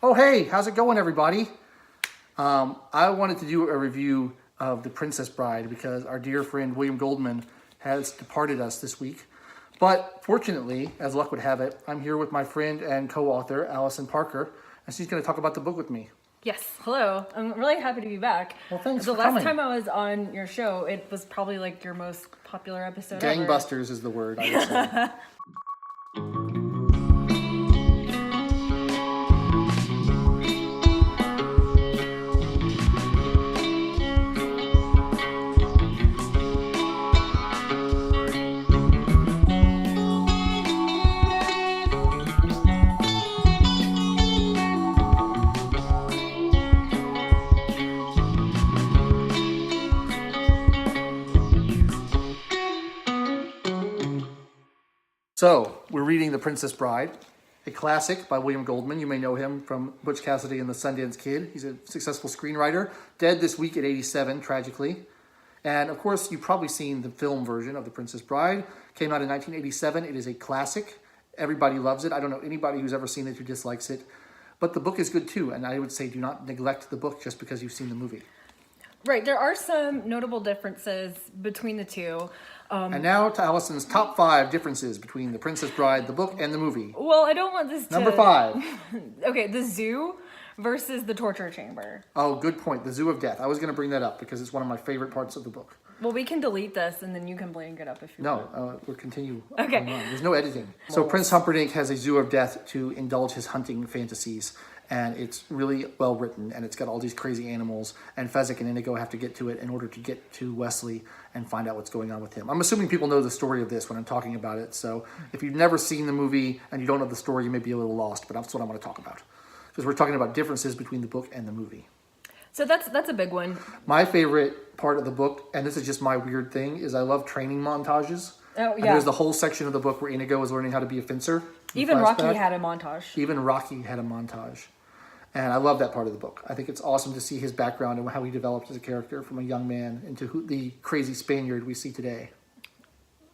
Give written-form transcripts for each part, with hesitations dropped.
Oh, hey, how's it going, everybody? I wanted to do a review of The Princess Bride because our dear friend William Goldman has departed us this week. But fortunately, as luck would have it, I'm here with my friend and co-author, Alison Parker, and she's going to talk about the book with me. Yes, hello. I'm really happy to be back. Well, thanks The for last coming. time I was on your show, it was probably like your most popular episode ever. Gangbusters is the word, I would say. So, we're reading The Princess Bride, a classic by William Goldman. You may know him from Butch Cassidy and the Sundance Kid. He's a successful screenwriter, dead this week at 87, tragically. And of course, you've probably seen the film version of The Princess Bride. Came out in 1987. It is a classic. Everybody loves it. I don't know anybody who's ever seen it who dislikes it. But the book is good too, and I would say do not neglect the book just because you've seen the movie. Right, there are some notable differences between the two. And now to Alison's top 5 differences between The Princess Bride, the book, and the movie. Well, I don't want this to... Number 5. Okay, the zoo versus the torture chamber. Oh, good point. The Zoo of Death. I was going to bring that up because it's one of my favorite parts of the book. Well, we can delete this and then you can bring it up if you want. No, we'll continue. Okay. On. There's no editing. So Prince Humperdinck has a Zoo of Death to indulge his hunting fantasies. And it's really well written, and it's got all these crazy animals, and Fezzik and Inigo have to get to it in order to get to Wesley and find out what's going on with him. I'm assuming people know the story of this when I'm talking about it, so if you've never seen the movie and you don't know the story, you may be a little lost, but that's what I want to talk about. Because we're talking about differences between the book and the movie. So that's a big one. My favorite part of the book, and this is just my weird thing, is I love training montages. Oh, And yeah. there's the whole section of the book where Inigo is learning how to be a fencer. in Even Rocky flashback. had a montage. Even Rocky had a montage. And I love that part of the book. I think it's awesome to see his background and how he developed as a character from a young man into the crazy Spaniard we see today.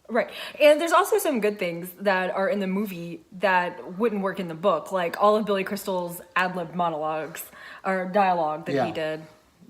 Right. And there's also some good things that are in the movie that wouldn't work in the book, like all of Billy Crystal's ad-lib monologues or dialogue that he did.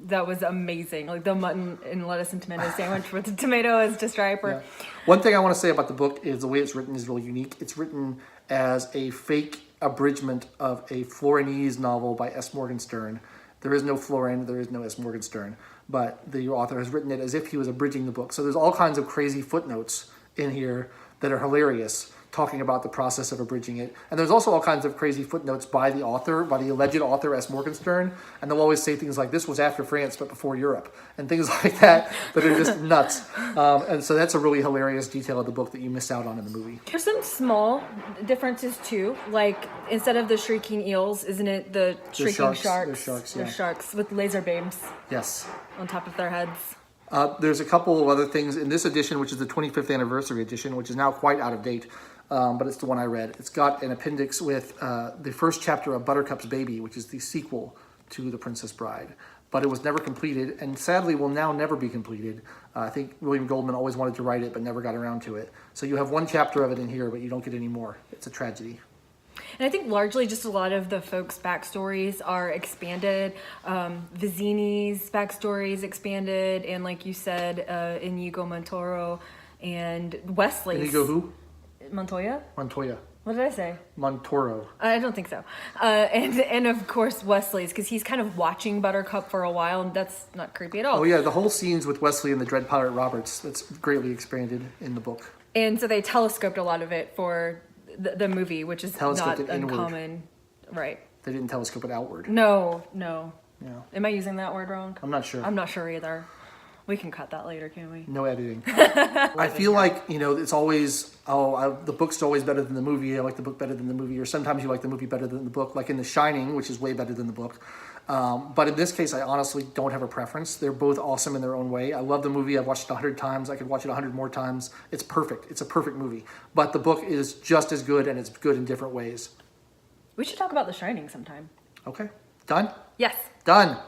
That was amazing. Like the mutton and lettuce and tomato sandwich with the tomato as just striper. Yeah. One thing I want to say about the book is the way it's written is really unique. It's written as a fake abridgment of a Florinese novel by S. Morgenstern. There is no Florin, there is no S. Morgenstern, but the author has written it as if he was abridging the book. So there's all kinds of crazy footnotes in here that are hilarious, talking about the process of abridging it. And there's also all kinds of crazy footnotes by the author, by the alleged author S. Morgenstern, and they'll always say things like, this was after France but before Europe, and things like that that are just nuts. And so that's a really hilarious detail of the book that you miss out on in the movie. There's some small differences too. Like instead of the shrieking eels, isn't it the shrieking sharks? The sharks with laser beams Yes. on top of their heads. There's a couple of other things in this edition, which is the 25th anniversary edition, which is now quite out of date, but it's the one I read. It's got an appendix with the first chapter of Buttercup's Baby, which is the sequel to The Princess Bride. But it was never completed, and sadly will now never be completed. I think William Goldman always wanted to write it, but never got around to it. So you have one chapter of it in here, but you don't get any more. It's a tragedy. And I think largely just a lot of the folks' backstories are expanded. Vizzini's backstory is expanded, and like you said, Inigo Montoro and Wesley's. Inigo who? Montoya? Montoya. What did I say? Montoro. I don't think so. And of course Wesley's, because he's kind of watching Buttercup for a while, and that's not creepy at all. Oh yeah, the whole scenes with Wesley and the Dread Pirate Roberts, that's greatly expanded in the book. And so they telescoped a lot of it for the movie, which is not uncommon. Right. They didn't telescope it outward. No. Yeah. Am I using that word wrong? I'm not sure. I'm not sure either. We can cut that later, can't we? No editing. I feel like, it's always, the book's always better than the movie. I like the book better than the movie. Or sometimes you like the movie better than the book, like in The Shining, which is way better than the book. But in this case, I honestly don't have a preference. They're both awesome in their own way. I love the movie. I've watched it 100 times. I could watch it 100 more times. It's perfect. It's a perfect movie. But the book is just as good, and it's good in different ways. We should talk about The Shining sometime. Okay. Done? Yes. Done.